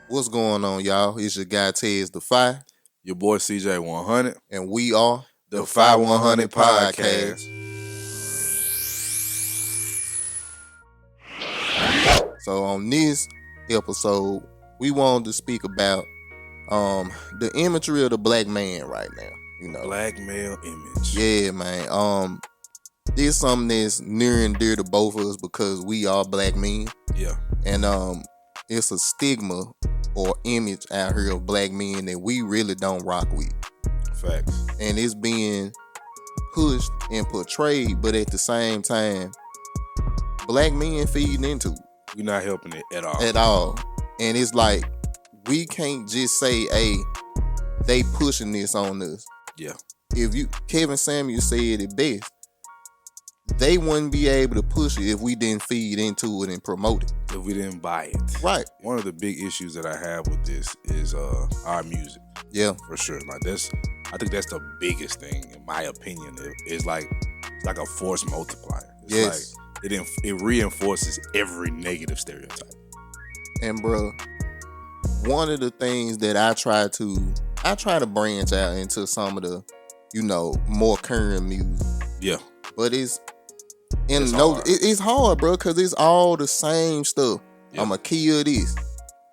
What's going on, y'all? It's your guy Tez the Fi, Your boy CJ 100, and we are the Fi 100 podcast. So on this episode, we wanted to speak about the imagery of the black man right now. Black male image. Yeah, man. This is something that's near and dear to both of us because we are black men, Yeah. and it's a stigma or image out here of black men that we really don't rock with. Facts. And it's being pushed and portrayed, but at the same time, black men feeding into it We're not helping it at all. at all. And it's like, we can't just say, hey, they pushing this on us. Yeah. Kevin Samuel said it best. They wouldn't be able to push it if we didn't feed into it and promote it. If we didn't buy it. Right. One of the big issues that I have with this is our music. Yeah. For sure. I think that's the biggest thing, in my opinion. It's like a force multiplier. It's Yes. like it reinforces every negative stereotype. And bro, one of the things that I try to branch out into some of the, more current music. Yeah. But it's It's hard, bro, because it's all the same stuff. Yeah. I'ma kill this.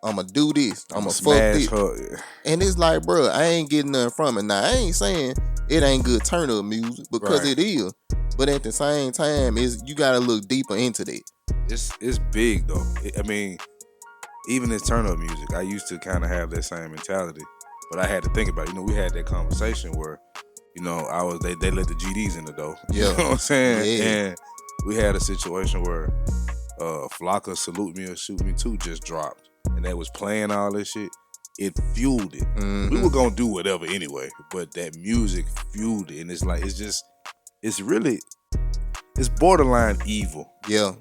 I'ma do this. I'ma fuck smash this. her. And it's like, bro, I ain't getting nothing from it. Now, I ain't saying it ain't good turn up music because Right. it is. But at the same time, you gotta look deeper into that. It's big though. Even as turn up music, I used to kind of have that same mentality, but I had to think about it. We had that conversation where, they let the GDs in the door. You Yeah. know what I'm saying? Yeah. And we had a situation where Flocka Salute Me or Shoot Me Too just dropped, and they was playing all this shit. It fueled it. Mhm. We were gonna do whatever anyway, but that music fueled it, and it's borderline evil. Yeah.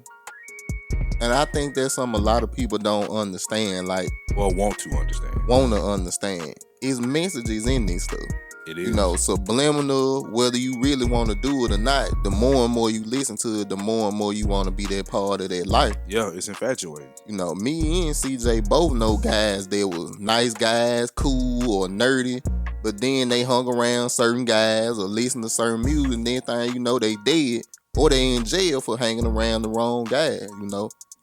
And I think that's something a lot of people don't understand, like Or want to understand. wanna understand. It's messages in this stuff. It is. Subliminal, whether you really want to do it or not, the more and more you listen to it, the more and more you want to be that part of that life. Yeah, it's infatuating. Me and CJ both know guys that was nice guys, cool or nerdy, but then they hung around certain guys or listened to certain music, and then thing you know, they dead or they in jail for hanging around the wrong guys,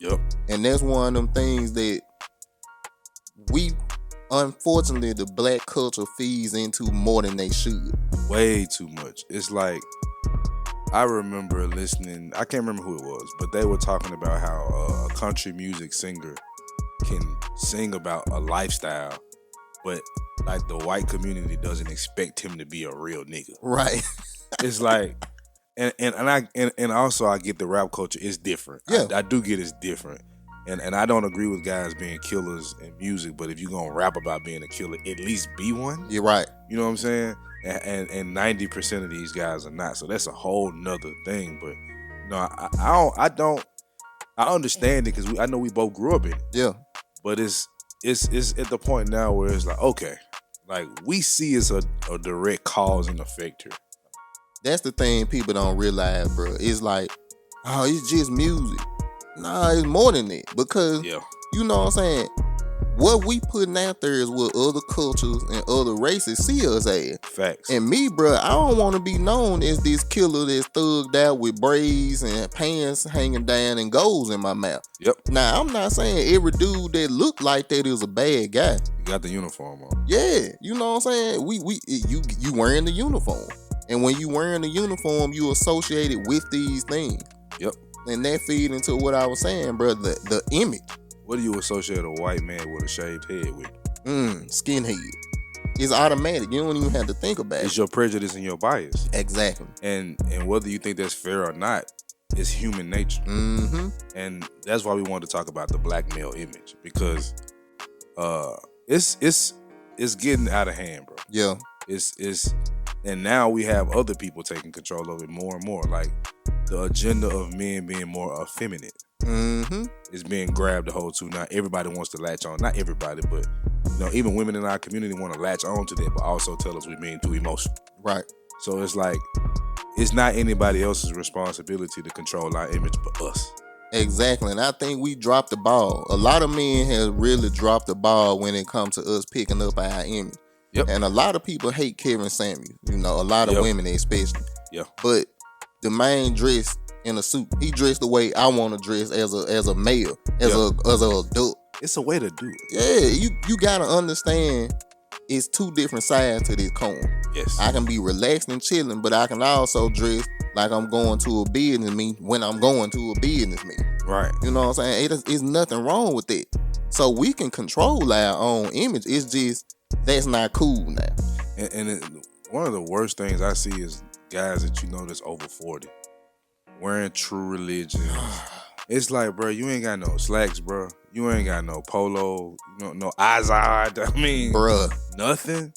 Yep. And that's one of them things that unfortunately, the black culture feeds into more than they should. Way too much. It's like, I remember listening, I can't remember who it was, but they were talking about how a country music singer can sing about a lifestyle, but like the white community doesn't expect him to be a real nigga. Right. It's like, and also I get the rap culture is different. Yeah. I do get it's different. And I don't agree with guys being killers in music, but if you're gonna rap about being a killer, at least be one. You're right. You know what I'm saying? And 90% of these guys are not. So that's a whole nother thing. But I understand it because I know we both grew up in it. Yeah. But it's at the point now where it's like, okay, like we see it's a direct cause and effect here. That's the thing people don't realize, bro. It's like, oh, it's just music. Nah, it's more than that. Because, Yeah. you know what I'm saying? What we putting out there is what other cultures and other races see us as. Facts. And me, bro, I don't want to be known as this killer that's thugged out with braids and pants hanging down and goals in my mouth. Yep. Now, I'm not saying every dude that look like that is a bad guy. You got the uniform on. Yeah, you know what I'm saying? You wearing the uniform. And when you wearing the uniform, you associated with these things. Yep. And that feed into what I was saying, bro, the image. What do you associate a white man with a shaved head with? Skinhead. It's automatic. You don't even have to think about It's it. your prejudice and your bias. Exactly. And whether you think that's fair or not, it's human nature. Mm-hmm. And that's why we wanted to talk about the black male image, because it's getting out of hand, bro. Yeah. And now we have other people taking control of it more and more. Like the agenda of men being more effeminate Mm-hmm. is being grabbed a hold to. Now everybody wants to latch on. Not everybody, but even women in our community want to latch on to that, but also tell us we're being too emotional. Right. So it's like, it's not anybody else's responsibility to control our image but us. Exactly, and I think we dropped the ball. A lot of men have really dropped the ball when it comes to us picking up our image. Yep. And a lot of people hate Kevin Samuels, a lot of Yep. women especially. Yeah. But the man dressed in a suit. He dressed the way I want to dress as a male, as a adult. It's a way to do it. Yeah, you gotta understand it's two different sides to this coin. Yes. I can be relaxed and chilling, but I can also dress like I'm going to a business meeting when I'm going to a business meeting. Right. You know what I'm saying? It's nothing wrong with it. So we can control our own image. It's just that's not cool now. One of the worst things I see is guys that that's over 40 wearing True Religions. It's like, bro, you ain't got no slacks, bro. You ain't got no polo, no Izod. I mean, Bruh. Nothing.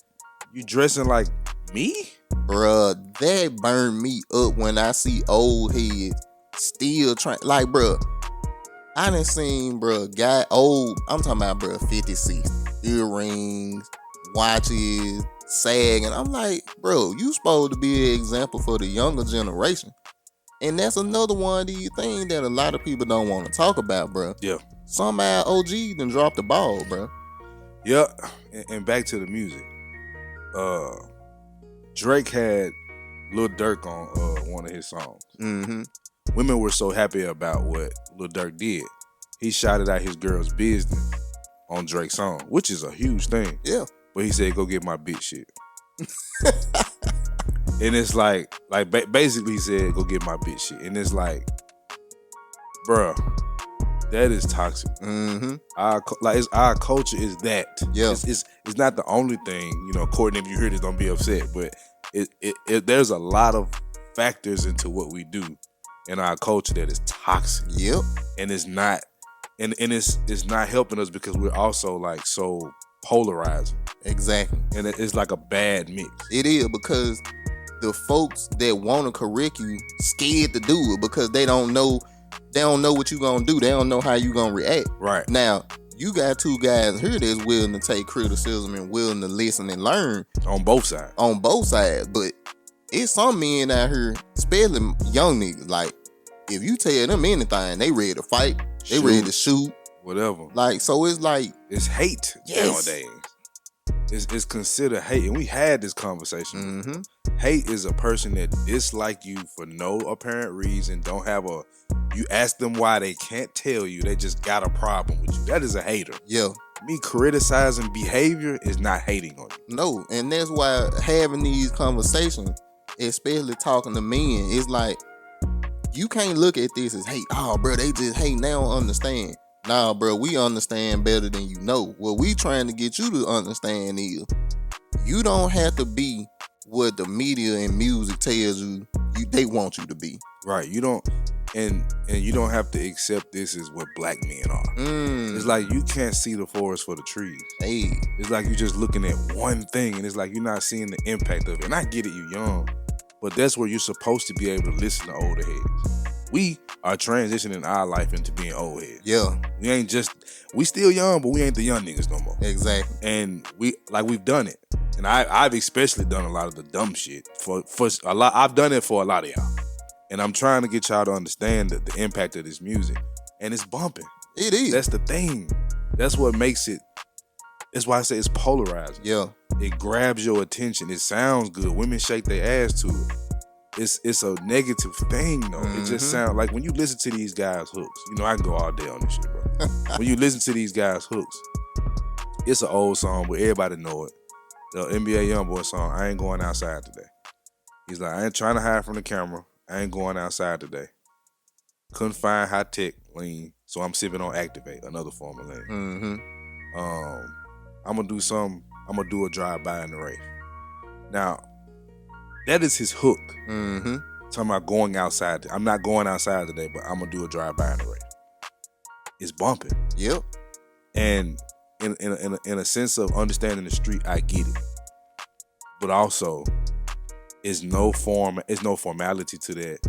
You dressing like me? Bruh, that burned me up when I see old heads still trying. Like, bruh, I done seen, bruh, guy old. I'm talking about, bruh, 50, 60. Earrings, watches, sagging. I'm like, bro, you supposed to be an example for the younger generation. And that's another one of these things that a lot of people don't want to talk about, bro. Yeah. Some of our OGs done dropped the ball, bro. Yeah. And back to the music. Drake had Lil Durk on one of his songs. Mm-hmm. Women were so happy about what Lil Durk did. He shouted out his girl's business on Drake's song, which is a huge thing. Yeah. But he said, go get my bitch shit. And it's like basically he said, go get my bitch shit. And it's like, bruh, that is toxic. Mm-hmm. Our culture is that. Yeah. It's not the only thing, Courtney, if you hear this, don't be upset. But there's a lot of factors into what we do in our culture that is toxic. Yep. And it's not it's not helping us because we're also like so polarizing. Exactly. And it's like a bad mix. It is because the folks that want to correct you scared to do it because they don't know what you gonna do. They don't know how you gonna react. Right. Now, you got two guys here that's willing to take criticism and willing to listen and learn. On both sides. But it's some men out here, especially young niggas, like, if you tell them anything, they ready to fight. They ready to shoot. Whatever. Like, so it's like... It's hate nowadays. It's considered hate. And we had this conversation. Mm-hmm. Hate is a person that dislike you for no apparent reason, you ask them why, they can't tell you, they just got a problem with you. That is a hater. Yeah. Me criticizing behavior is not hating on you. No, and that's why having these conversations, especially talking to men, it's like, you can't look at this as hate. Oh, bro, they just hate. They don't understand. Nah, bro, we understand better than you know. What we trying to get you to understand is you don't have to be what the media and music tells you they want you to be. Right. You don't, and you don't have to accept this as what black men are. It's like you can't see the forest for the trees. Hey. It's like you're just looking at one thing, and it's like you're not seeing the impact of it. And I get it, you're young, but that's where you're supposed to be able to listen to older heads. We are transitioning our life into being old heads. Yeah. We still young, but we ain't the young niggas no more. Exactly. And we've done it. And I've especially done a lot of the dumb shit for a lot. I've done it for a lot of y'all. And I'm trying to get y'all to understand the impact of this music. And it's bumping. It is. That's the thing. That's what makes it. That's why I say it's polarizing. Yeah. It grabs your attention. It sounds good. Women shake their ass to it. It's a negative thing though. Mm-hmm. It just sounds like when you listen to these guys' hooks. I can go all day on this shit, bro. When you listen to these guys' hooks, it's an old song, but everybody know it. The NBA Youngboy song, I ain't going outside today. He's like, I ain't trying to hide from the camera. I ain't going outside today. Couldn't find high tech lean, so I'm sipping on Activate, another form of lean. Mm-hmm. I'm gonna do a drive-by in the race. Now, that is his hook. Mm-hmm. Talking about going outside. I'm not going outside today, but I'm gonna do a drive-by in the race. It's bumping. Yep. And in a sense of understanding the street, I get it. But also, it's no formality to that.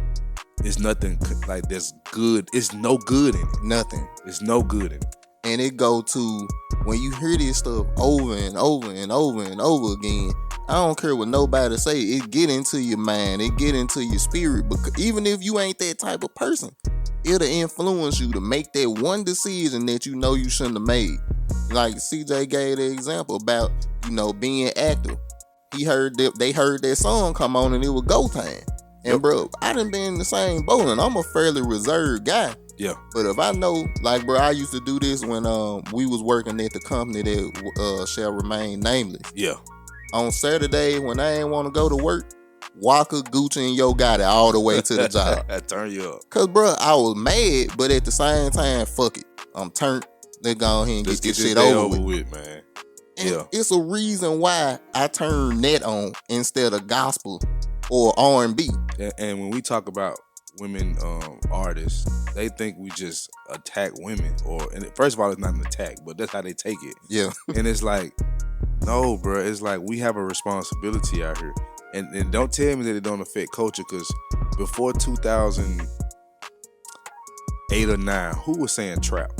It's nothing like that's good. It's no good in it. Nothing. It's no good in it. And it go to when you hear this stuff over and over and over and over again. I don't care what nobody say. It get into your mind. It get into your spirit. Because even if you ain't that type of person, it'll influence you to make that one decision that you know you shouldn't have made. Like CJ gave the example about, being active. They heard that song come on and it was go time. And bro, I done been in the same boat, and I'm a fairly reserved guy. Yeah. But if I know, like, bro, I used to do this when we was working at the company that shall remain nameless. Yeah. On Saturday when I ain't want to go to work, Walker, Gucci, and Yo got it all the way to the job. That turn you up. Cause bro, I was mad, but at the same time, fuck it, I'm turned. Let's go ahead and get this shit over with, man. And yeah. It's a reason why I turn that on instead of gospel or R&B. And when we talk about women artists, they think we just attack women, and first of all, it's not an attack, but that's how they take it. Yeah. And it's like, no, bro, it's like we have a responsibility out here, and don't tell me that it don't affect culture, because before 2008 or 9, who was saying trap?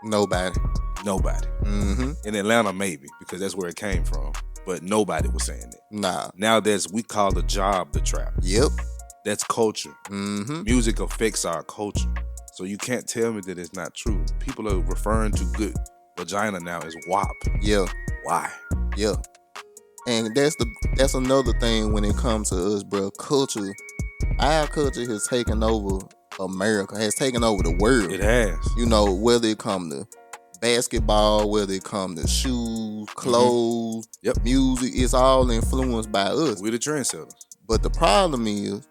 Nobody. Mm-hmm. In Atlanta, maybe, because that's where it came from. But nobody was saying that. Nah. Now we call the job the trap. Yep. That's culture. Mm-hmm. Music affects our culture. So you can't tell me that it's not true. People are referring to good vagina now as WAP. Yeah. Why? Yeah. And that's another thing when it comes to us, bro. Culture. Our culture has taken over America, has taken over the world. It has. Whether it come to basketball, whether it come to shoes, clothes, music, it's all influenced by us. We're the trendsetters. But the problem is,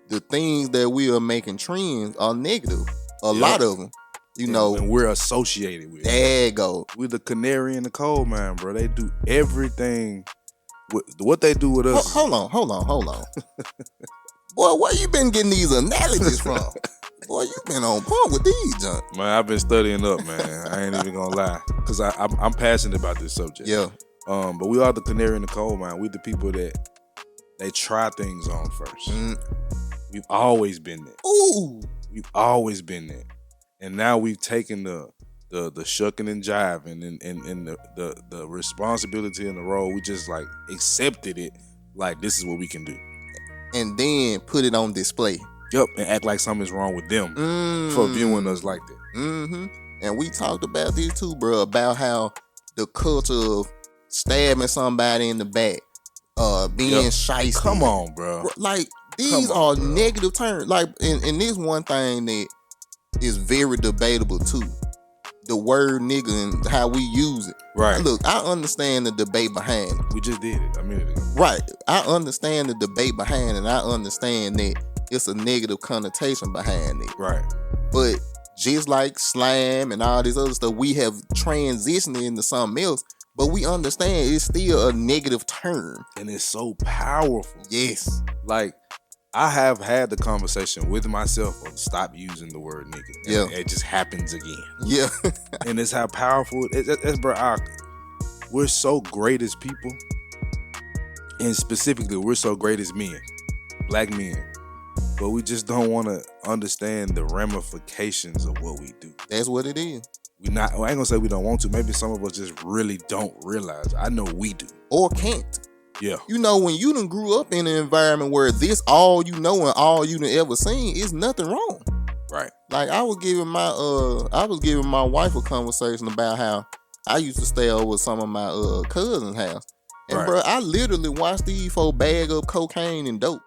the things that we are making trends are negative. A lot of them. And we're associated with it. There you go. We're the canary in the coal mine, bro. They do everything. What they do with us. Hold on. Boy, where you been getting these analogies from? Boy, you been on point with these, John. Man, I've been studying up, man. I ain't even gonna lie, because I'm passionate about this subject. Yeah. But we are the canary in the coal mine. We the people that they try things on first. We've always been there. Ooh. We've always been there, and now we've taken the shucking and jiving and the responsibility and the role. We just like accepted it. Like, this is what we can do, and then put it on display. Yep, and act like something's wrong with them for viewing us like that. Mm-hmm. And we talked about this too, bro, about how the culture of stabbing somebody in the back, being shiesty. Come on, bro. Like, these are negative terms. Like, and this one thing that is very debatable too. The word nigga and how we use it. Right. Look, I understand the debate behind it. We just did it a minute ago. Right. I understand the debate behind it, and I understand that it's a negative connotation behind it. Right. But just like slam and all this other stuff, we have transitioned into something else, but we understand it's still a negative term. And it's so powerful. Yes. Like, I have had the conversation with myself of stop using the word nigga. Yeah. It just happens again. Yeah. And it's how powerful it is. Bro, we're so great as people. And specifically, we're so great as men. Black men. But we just don't want to understand the ramifications of what we do. That's what it is. I ain't gonna say we don't want to. Maybe some of us just really don't realize. I know we do. Or can't. Yeah. When you done grew up in an environment where this all you know and all you done ever seen, is nothing wrong. Right. Like, I was giving my wife a conversation about how I used to stay over at some of my cousin's house. And bro, I literally watched these folks bag up cocaine and dope.